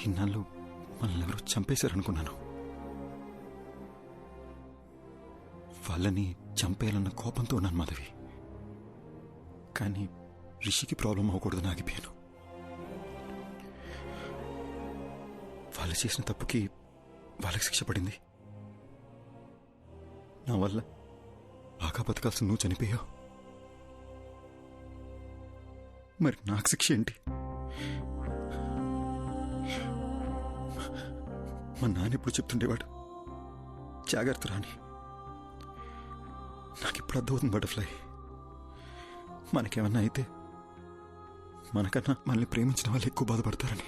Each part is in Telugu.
ఇన్నాళ్ళు మనల్ని ఎవరో చంపేశారనుకున్నాను. వాళ్ళని చంపేయాలన్న కోపంతో ఉన్నాను మాధవి. కానీ రిషికి ప్రాబ్లం అవ్వకూడదని ఆగిపోయాను. వాళ్ళు చేసిన తప్పుకి వాళ్ళకి శిక్ష పడింది. నా వల్ల బాగా బతకాల్సిన నువ్వు చనిపోయావు. మరి నాకు శిక్ష ఏంటి? మా నాన్న ఎప్పుడు చెప్తుండేవాడు, జాగ్రత్త రాని. నాకిప్పుడు అర్థమవుతుంది బటర్ఫ్లై. మనకేమన్నా అయితే మనకన్నా మనల్ని ప్రేమించిన వాళ్ళు ఎక్కువ బాధపడతారని.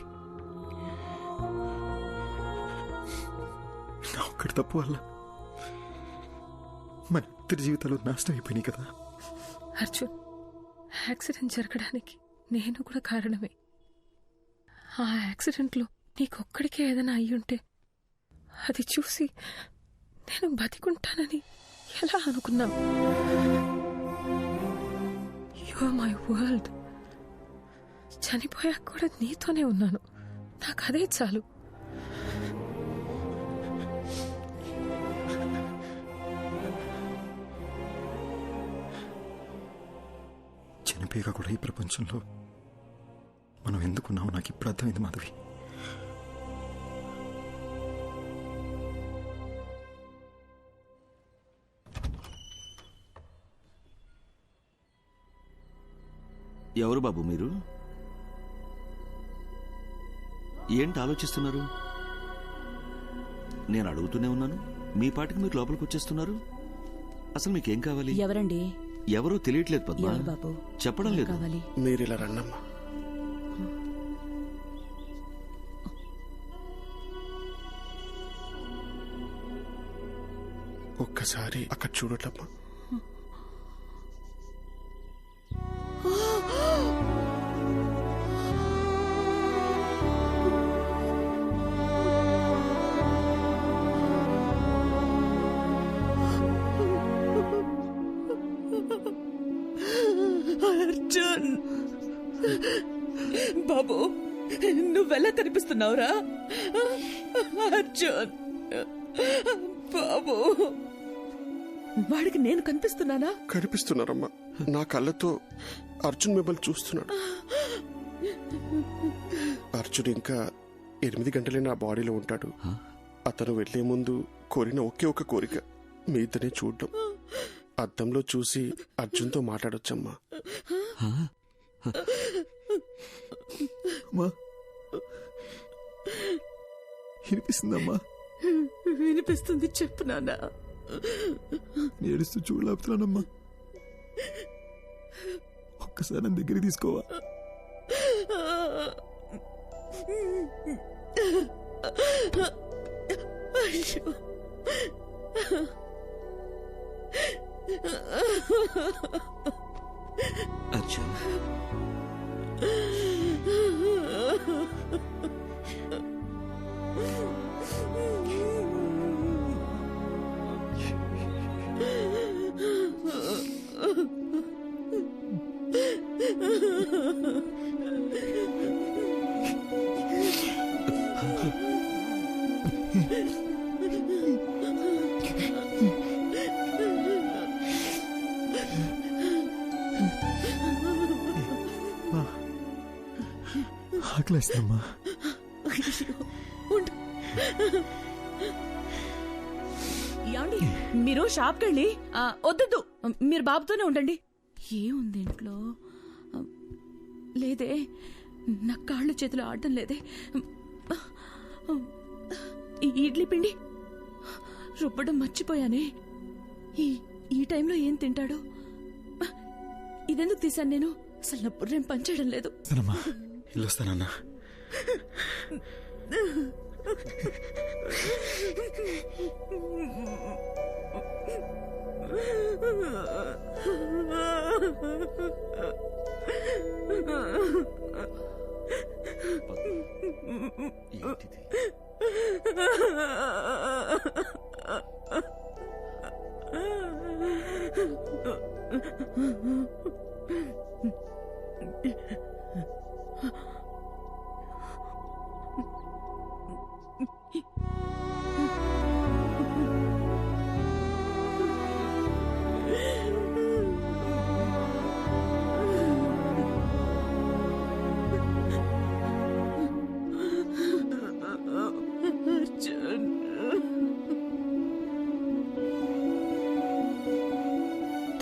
నా ఒక్కడి తప్పు వల్ల మన ఇద్దరి జీవితాలు నాశనం అయిపోయినాయి కదా. అర్జున్, యాక్సిడెంట్ జరగడానికి నేను కూడా కారణమే. ఆ యాక్సిడెంట్లో నీకొక్కడికే ఏదైనా అయ్యుంటే అది చూసి నేను బతికుంటానని ఎలా అనుకున్నావు? You are my world. చనిపోయాక కూడా నీతోనే ఉన్నాను. నాకు అదే చాలు. చనిపోయాక కూడా ఈ ప్రపంచంలో మనం ఎందుకున్నామో నాకు ఇప్పుడు అర్థమైంది మాధవి. ఎవరు బాబు మీరు? ఏంటి ఆలోచిస్తున్నారు? నేను అడుగుతూనే ఉన్నాను, మీ పాటికి మీరు లోపలికి వచ్చేస్తున్నారు. అసలు మీకేం కావాలి? ఎవరండి? ఎవరో తెలియట్లేదు పద్మా. బాబు చెప్పడం లేదు. మీరు ఇలా రండమ్మా. ఒక్కసారి అక్కడ చూడట్లమ్మా. అర్జున్ బాబు, నువ్వెలా కనిపిస్తున్నావురా? అర్జున్ బాబు, వాడికి నేను కనిపిస్తున్నానా? కనిపిస్తున్నారమ్మా. నా కళ్ళతో అర్జున్ మిమ్మల్ని చూస్తున్నాడు. అర్జున్ ఇంకా 8 గంటలే నా బాడీలో ఉంటాడు. అతను వెళ్లే ముందు కోరిన ఒకే ఒక కోరిక మీ ఇద్దరిని చూడడం. అద్దంలో చూసి అర్జున్తో మాట్లాడొచ్చమ్మా. వినిపిస్తుందమ్మా? వినిపిస్తుంది, చెప్పు నాన్న. ఏడుస్తూ చూడలేపుతున్నానమ్మా. ఒక్కసారి నన్ను దగ్గర తీసుకోవా? అయ్యో, అర్జున్, ఆకలేస్తుందమ్మా. ఏమండి, మీరు షాప్కి వెళ్ళి వద్దు, మీరు బాబుతోనే ఉండండి. ఏముంది ఇంట్లో? లేదే, నా కాళ్ళు చేతులు ఆడటం లేదే. ఈ ఇడ్లీ పిండి రుబ్బడం మర్చిపోయానే. ఈ టైంలో ఏం తింటాడు? ఇదెందుకు తీశాను నేను? అసలు నా బుర్రేం పనిచేయడం లేదు. వెళ్ళొస్తానన్నా. ఏంటిది?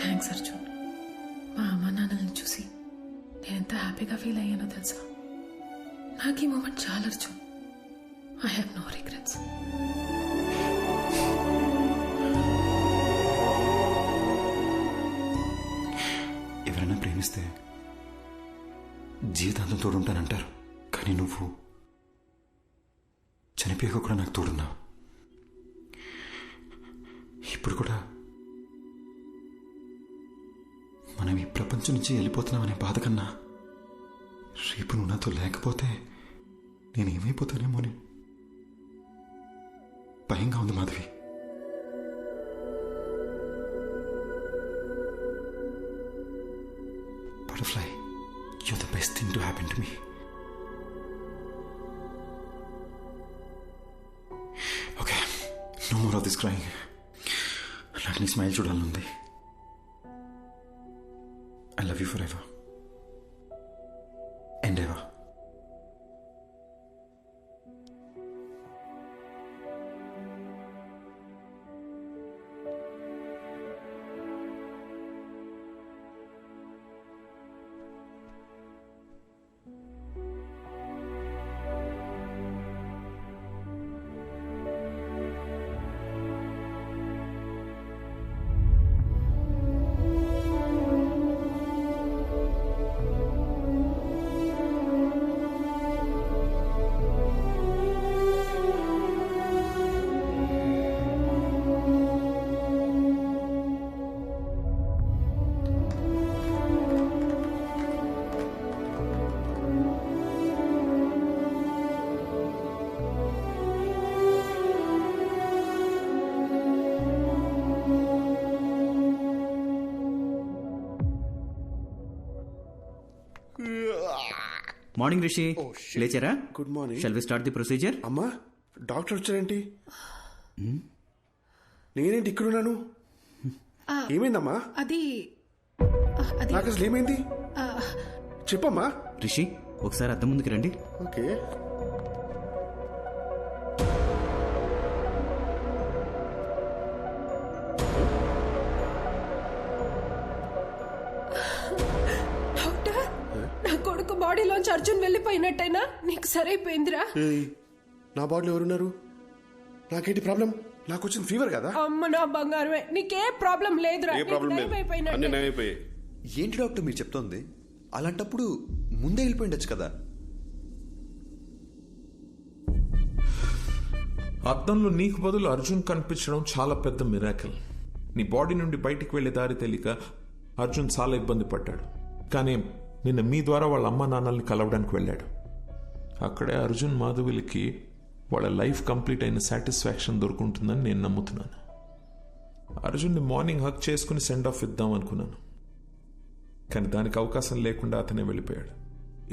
థ్యాంక్స్ అర్జున్. మా అమ్మ నాన్నల్ని చూసి నేను ఎంత హ్యాపీగా ఫీల్ అయ్యానో తెలుసా? నాకు ఈ మూమెంట్ చాలా Arjun. I have no regrets. ఎవరైనా ప్రేమిస్తే జీవితాంతం తోడుంటానంటారు, కానీ నువ్వు చనిపోయాక కూడా నాకు తోడున్నావు. ఇప్పుడు కూడా మనం ఈ ప్రపంచం నుంచి వెళ్ళిపోతున్నామనే బాధ కన్నా రేపు నువ్వు నాతో లేకపోతే నేనేమైపోతానేమో అని భయంగా ఉంది Madhavi. Butterfly, you're the best thing to happen to me. Okay, no more of this crying. నాకు నీ స్మైల్ చూడాలనుంది. I love you forever and ever. Morning Rishi, లేచారా? Good morning. Shall we start the procedure? అమ్మా, డాక్టర్ వచ్చారేంటి? నేనేంటి ఇక్కడున్నాను? ఏమైందమ్మా? అది నాకు అసలు ఏమైంది చెప్పమ్మా. రిషి, ఒకసారి అద్దం ముందుకు రండి. ఓకే. బాడీలోంచి అర్జున్ వెళ్ళిపోయినట్టయినా నీకు సరైపోయిందిరా. నా బాడీలో ఎవరున్నారు? నాకేంటి ప్రాబ్లం? నాకు వచ్చిన ఫీవర్ కదా. అమ్మ నా బంగారమే, నీకే ప్రాబ్లం లేదురా. అన్నీ నయమైపోయాయి. ఏంటి డాక్టర్ మీరు చెప్తోంది? అలాంటప్పుడు ముందే వెళ్ళిపోయిండొచ్చు కదా. అద్దంలో నీకు బదులు అర్జున్ కనిపించడం చాలా పెద్ద మిరాకిల్. నీ బాడీ నుండి బయటికి వెళ్లే దారి తెలియక అర్జున్ చాలా ఇబ్బంది పడ్డాడు. కానీ నిన్న మీ ద్వారా వాళ్ళ అమ్మ నాన్నల్ని కలవడానికి వెళ్ళాడు. అక్కడే అర్జున్ మాధవిలకి వాళ్ళ లైఫ్ కంప్లీట్ అయిన సాటిస్ఫాక్షన్ దొరుకుంటుందని నేను నమ్ముతున్నాను. అర్జున్ని మార్నింగ్ హక్ చేసుకుని సెండ్ ఆఫ్ ఇద్దాం అనుకున్నాను, కానీ దానికి అవకాశం లేకుండా అతనే వెళ్ళిపోయాడు.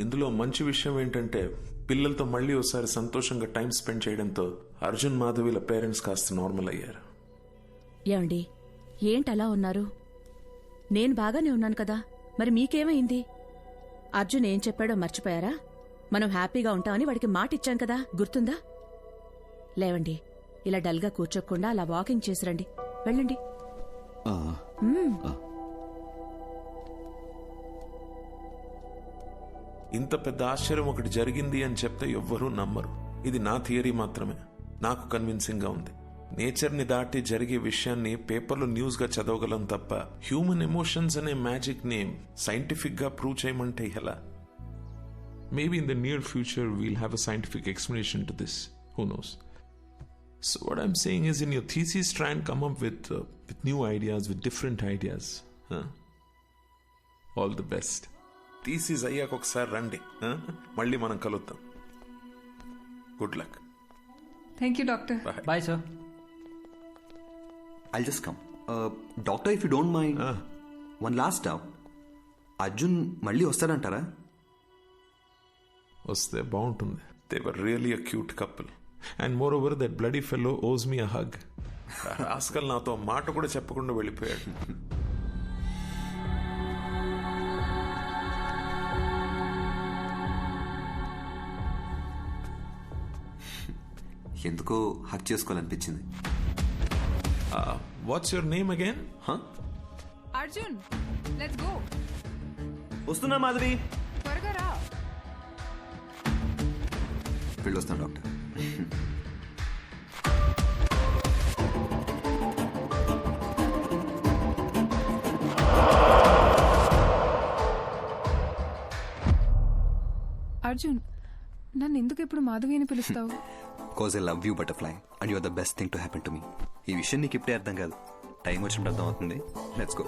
ఇందులో మంచి విషయం ఏంటంటే పిల్లలతో మళ్ళీ ఒకసారి సంతోషంగా టైం స్పెండ్ చేయడంతో అర్జున్ మాధవిల పేరెంట్స్ కాస్త నార్మల్ అయ్యారు. ఏమండి, ఏంటలా ఉన్నారు? నేను బాగానే ఉన్నాను కదా, మరి మీకేమైంది? అర్జున్ ఏం చెప్పాడో మర్చిపోయారా? మనం హ్యాపీగా ఉంటామని వాడికి మాట ఇచ్చాం కదా, గుర్తుందా? లేవండి, ఇలా డల్గా కూర్చోకుండా అలా వాకింగ్ చేసిరండి. వెళ్ళండి. ఇంత పెద్ద ఆశ్చర్యం ఒకటి జరిగింది అని చెప్తే ఎవ్వరూ నమ్మరు. ఇది నా థియరీ మాత్రమే, నాకు కన్విన్సింగ్ గా ఉంది. నేచర్ని దాటి జరిగే విషయాన్ని పేపర్లో న్యూస్ గా చదవగలం తప్ప హ్యూమన్ ఎమోషన్స్ అనే మ్యాజిక్ ని సైంటిఫిక్ గా ప్రూవ్ చేయమంటే ఎలా? Maybe in the near future we'll have a scientific explanation to this. Who knows? So what I'm saying is, in your thesis try and come up with new ideas, with different ideas. All the best. Thesis అయ్యాక ఒకసారి రండి, మళ్ళీ మనం కలుద్దాం. Good luck. Thank you doctor. Bye sir. I'll just come. Doctor, if you don't mind, one last doubt. Arjun మళ్ళీ వస్తాడంటారా? వస్తే బాగుంటుంది. They were really a cute couple and more over that bloody fellow ఓస్ మీ అ హగ్. రాస్కల్ నాతో మాట కూడా చెప్పకుండా వెళ్ళిపోయాడు. ఎందుకో హక్ చేసుకోవాలనిపించింది. What's your name again? Arjun, let's go. వస్తున్నా మాధవి. త్వరగా రా. వెళ్ళొస్తాను డాక్టర్. అర్జున్, నన్ను ఎందుకు ఎప్పుడు మాధవి అని పిలుస్తావు? Because I love you butterfly and you're the best thing to happen to me. ఈ విషయం నీకు ఇప్పుడే అర్థం కాదు, టైం వచ్చినప్పుడు అర్థం అవుతుంది. Let's go.